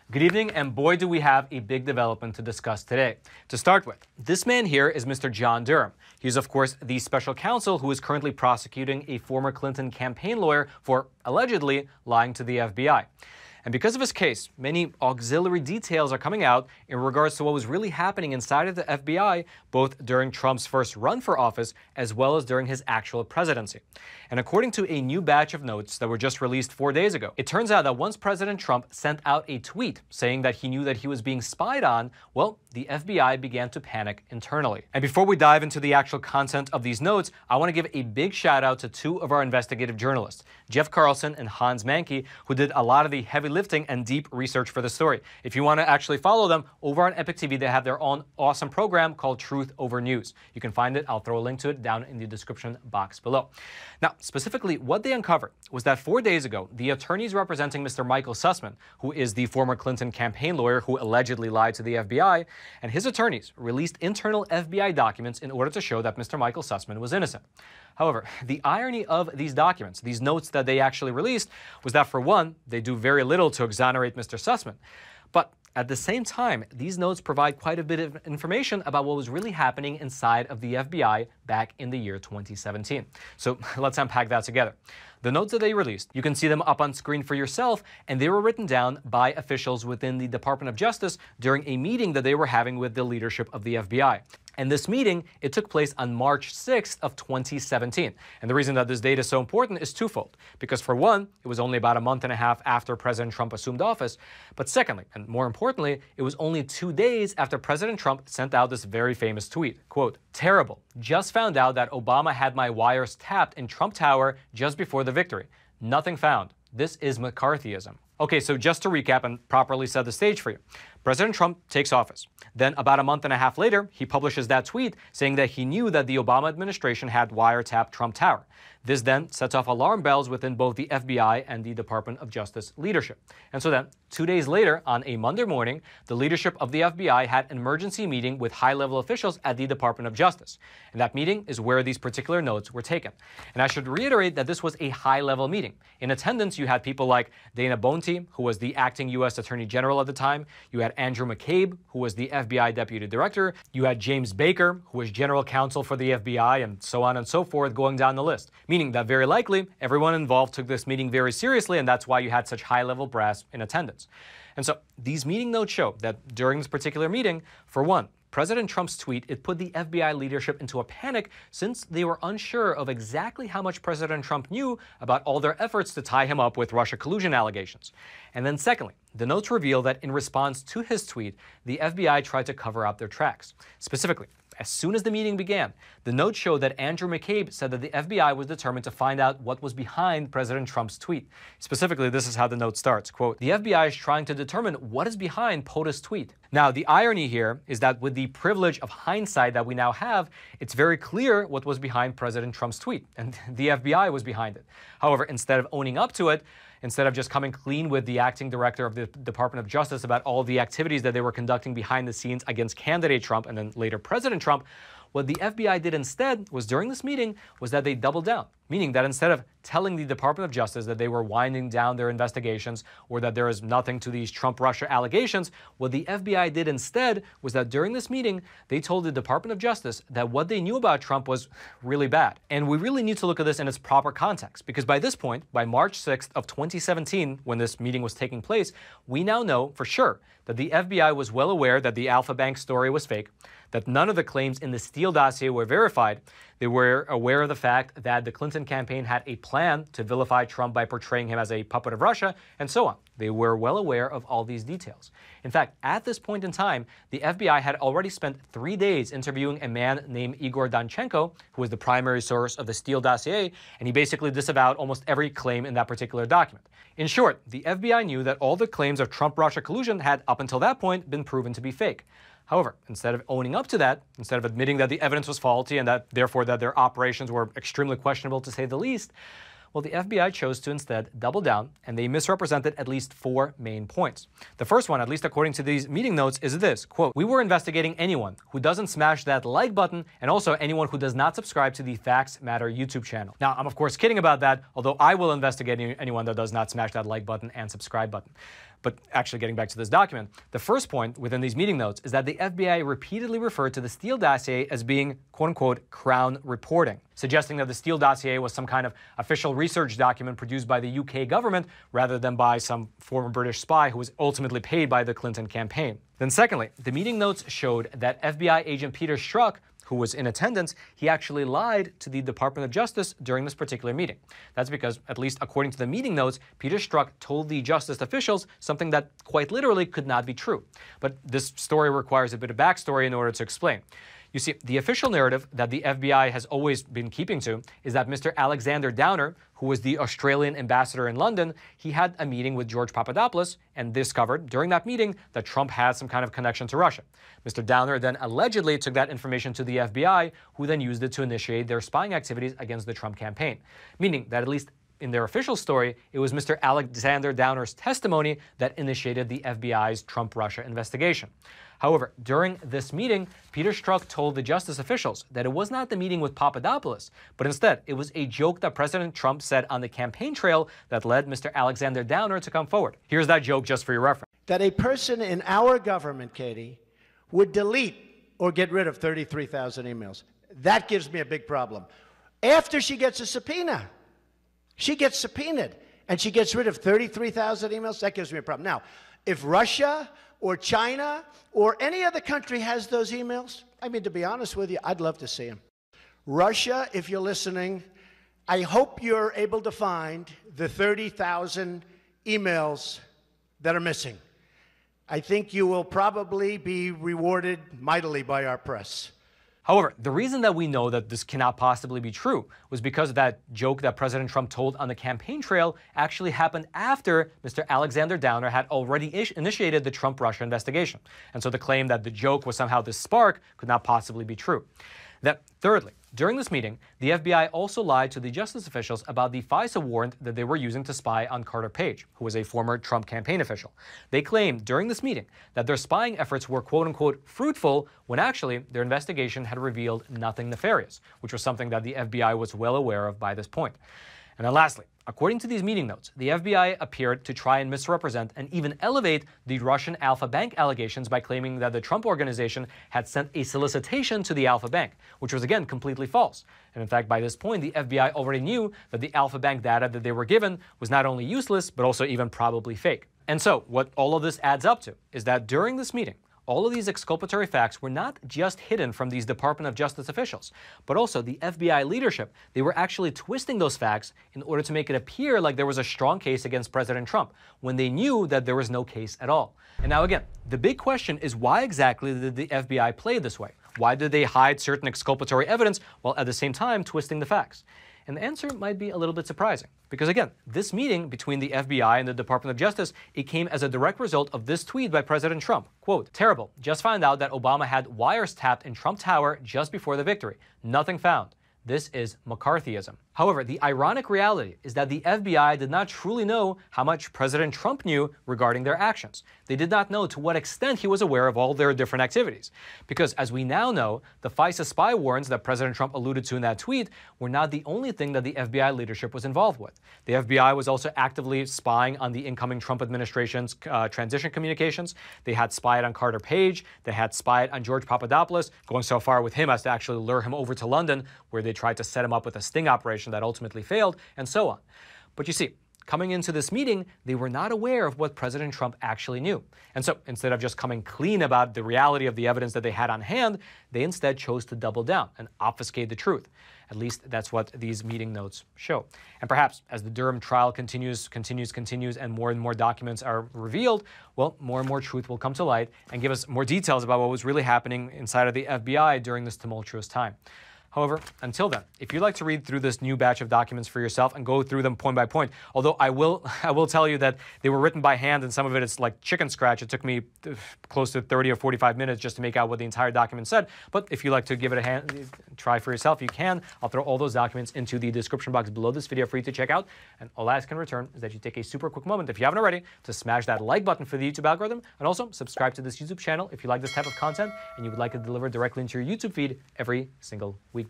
Good evening, and boy do we have a big development to discuss today. To start with, this man here is Mr. John Durham. He is, of course, the special counsel who is currently prosecuting a former Clinton campaign lawyer for allegedly lying to the FBI. And because of his case, many auxiliary details are coming out in regards to what was really happening inside of the FBI, both during Trump's first run for office as well as during his actual presidency. And according to a new batch of notes that were just released 4 days ago, it turns out that once President Trump sent out a tweet saying that he knew that he was being spied on, well, the FBI began to panic internally. And before we dive into the actual content of these notes, I want to give a big shout out to two of our investigative journalists, Jeff Carlson and Hans Mankey, who did a lot of the heavy lifting and deep research for the story. If you want to actually follow them, over on epoktv, they have their own awesome program called Truth Over News. You can find it. I'll throw a link to it down in the description box below. Now, specifically, what they uncovered was that 4 days ago, the attorneys representing Mr. Michael Sussman, who is the former Clinton campaign lawyer who allegedly lied to the FBI, and his attorneys released internal FBI documents in order to show that Mr. Michael Sussman was innocent. However, the irony of these documents, these notes that they actually released, was that for one, they do very little to exonerate Mr. Sussman. But at the same time, these notes provide quite a bit of information about what was really happening inside of the FBI back in the year 2017. So let's unpack that together. The notes that they released, you can see them up on screen for yourself, and they were written down by officials within the Department of Justice during a meeting that they were having with the leadership of the FBI. And this meeting, it took place on March 6th of 2017. And the reason that this date is so important is twofold. Because for one, it was only about a month and a half after President Trump assumed office. But secondly, and more importantly, it was only 2 days after President Trump sent out this very famous tweet. Quote, "Terrible. Just found out that Obama had my wires tapped in Trump Tower just before the victory. Nothing found. This is McCarthyism." Okay, so just to recap and properly set the stage for you. President Trump takes office. Then about a month and a half later, he publishes that tweet saying that he knew that the Obama administration had wiretapped Trump Tower. This then sets off alarm bells within both the FBI and the Department of Justice leadership. And so then, 2 days later, on a Monday morning, the leadership of the FBI had an emergency meeting with high-level officials at the Department of Justice. And that meeting is where these particular notes were taken. And I should reiterate that this was a high-level meeting. In attendance, you had people like Dana Boente, who was the acting U.S. Attorney General at the time. You had Andrew McCabe, who was the FBI Deputy Director. You had James Baker, who was General Counsel for the FBI, and so on and so forth, going down the list. Meaning that very likely, everyone involved took this meeting very seriously, and that's why you had such high-level brass in attendance. And so these meeting notes show that during this particular meeting, for one, President Trump's tweet, it put the FBI leadership into a panic since they were unsure of exactly how much President Trump knew about all their efforts to tie him up with Russia collusion allegations. And then secondly, the notes reveal that in response to his tweet, the FBI tried to cover up their tracks. Specifically, as soon as the meeting began, the notes show that Andrew McCabe said that the FBI was determined to find out what was behind President Trump's tweet. Specifically, this is how the note starts, quote, "The FBI is trying to determine what is behind POTUS's tweet." Now, the irony here is that with the privilege of hindsight that we now have, it's very clear what was behind President Trump's tweet, and the FBI was behind it. However, instead of owning up to it, instead of just coming clean with the acting director of the Department of Justice about all the activities that they were conducting behind the scenes against candidate Trump and then later President Trump, what the FBI did instead was during this meeting was that they doubled down, meaning that instead of telling the Department of Justice that they were winding down their investigations or that there is nothing to these Trump-Russia allegations, what the FBI did instead was that during this meeting, they told the Department of Justice that what they knew about Trump was really bad. And we really need to look at this in its proper context, because by this point, by March 6th of 2017, when this meeting was taking place, we now know for sure that the FBI was well aware that the Alpha Bank story was fake, that none of the claims in the Steele dossier were verified. They were aware of the fact that the Clinton campaign had a plan to vilify Trump by portraying him as a puppet of Russia, and so on. They were well aware of all these details. In fact, at this point in time, the FBI had already spent 3 days interviewing a man named Igor Danchenko, who was the primary source of the Steele dossier, and he basically disavowed almost every claim in that particular document. In short, the FBI knew that all the claims of Trump-Russia collusion had, up until that point, been proven to be fake. However, instead of owning up to that, instead of admitting that the evidence was faulty and that therefore that their operations were extremely questionable to say the least, well, the FBI chose to instead double down, and they misrepresented at least 4 main points. The first one, at least according to these meeting notes, is this, quote, "We were investigating anyone who doesn't smash that like button and also anyone who does not subscribe to the Facts Matter YouTube channel." Now, I'm of course kidding about that, although I will investigate anyone that does not smash that like button and subscribe button. But actually getting back to this document, the first point within these meeting notes is that the FBI repeatedly referred to the Steele dossier as being, quote-unquote, Crown reporting, suggesting that the Steele dossier was some kind of official research document produced by the UK government rather than by some former British spy who was ultimately paid by the Clinton campaign. Then secondly, the meeting notes showed that FBI agent Peter Strzok, who was in attendance, he actually lied to the Department of Justice during this particular meeting. That's because, at least according to the meeting notes, Peter Strzok told the justice officials something that quite literally could not be true. But this story requires a bit of backstory in order to explain. You see, the official narrative that the FBI has always been keeping to is that Mr. Alexander Downer, who was the Australian ambassador in London, he had a meeting with George Papadopoulos and discovered during that meeting that Trump had some kind of connection to Russia. Mr. Downer then allegedly took that information to the FBI, who then used it to initiate their spying activities against the Trump campaign, meaning that at least in their official story, it was Mr. Alexander Downer's testimony that initiated the FBI's Trump-Russia investigation. However, during this meeting, Peter Strzok told the justice officials that it was not the meeting with Papadopoulos, but instead it was a joke that President Trump said on the campaign trail that led Mr. Alexander Downer to come forward. Here's that joke just for your reference. That a person in our government, Katie, would delete or get rid of 33,000 emails. That gives me a big problem. After she gets a subpoena, she gets subpoenaed, and she gets rid of 33,000 emails. That gives me a problem. Now, if Russia or China or any other country has those emails, I mean, to be honest with you, I'd love to see them. Russia, if you're listening, I hope you're able to find the 30,000 emails that are missing. I think you will probably be rewarded mightily by our press. However, the reason that we know that this cannot possibly be true was because that joke that President Trump told on the campaign trail actually happened after Mr. Alexander Downer had already initiated the Trump-Russia investigation. And so the claim that the joke was somehow the spark could not possibly be true. Then, thirdly, during this meeting, the FBI also lied to the justice officials about the FISA warrant that they were using to spy on Carter Page, who was a former Trump campaign official. They claimed during this meeting that their spying efforts were quote-unquote fruitful when actually their investigation had revealed nothing nefarious, which was something that the FBI was well aware of by this point. And then lastly, according to these meeting notes, the FBI appeared to try and misrepresent and even elevate the Russian Alfa Bank allegations by claiming that the Trump organization had sent a solicitation to the Alfa Bank, which was again completely false. And in fact, by this point, the FBI already knew that the Alfa Bank data that they were given was not only useless, but also even probably fake. And so what all of this adds up to is that during this meeting, all of these exculpatory facts were not just hidden from these Department of Justice officials, but also the FBI leadership. They were actually twisting those facts in order to make it appear like there was a strong case against President Trump, when they knew that there was no case at all. And now again, the big question is, why exactly did the FBI play this way? Why did they hide certain exculpatory evidence while at the same time twisting the facts? And the answer might be a little bit surprising, because again, this meeting between the FBI and the Department of Justice, it came as a direct result of this tweet by President Trump. Quote, "Terrible. Just found out that Obama had wires tapped in Trump Tower just before the victory. Nothing found. This is McCarthyism." However, the ironic reality is that the FBI did not truly know how much President Trump knew regarding their actions. They did not know to what extent he was aware of all their different activities. Because as we now know, the FISA spy warrants that President Trump alluded to in that tweet were not the only thing that the FBI leadership was involved with. The FBI was also actively spying on the incoming Trump administration's transition communications. They had spied on Carter Page. They had spied on George Papadopoulos, going so far with him as to actually lure him over to London, where they tried to set him up with a sting operation that ultimately failed, and so on. But you see, coming into this meeting, they were not aware of what President Trump actually knew. And so instead of just coming clean about the reality of the evidence that they had on hand, they instead chose to double down and obfuscate the truth. At least that's what these meeting notes show. And perhaps as the Durham trial continues, and more documents are revealed, well, more and more truth will come to light and give us more details about what was really happening inside of the FBI during this tumultuous time. However, until then, if you'd like to read through this new batch of documents for yourself and go through them point by point, although I will tell you that they were written by hand and some of it is like chicken scratch. It took me close to 30 or 45 minutes just to make out what the entire document said. But if you'd like to give it a try for yourself, you can. I'll throw all those documents into the description box below this video for you to check out. And all I ask in return is that you take a super quick moment, if you haven't already, to smash that like button for the YouTube algorithm, and also subscribe to this YouTube channel if you like this type of content and you would like it delivered directly into your YouTube feed every single weekday.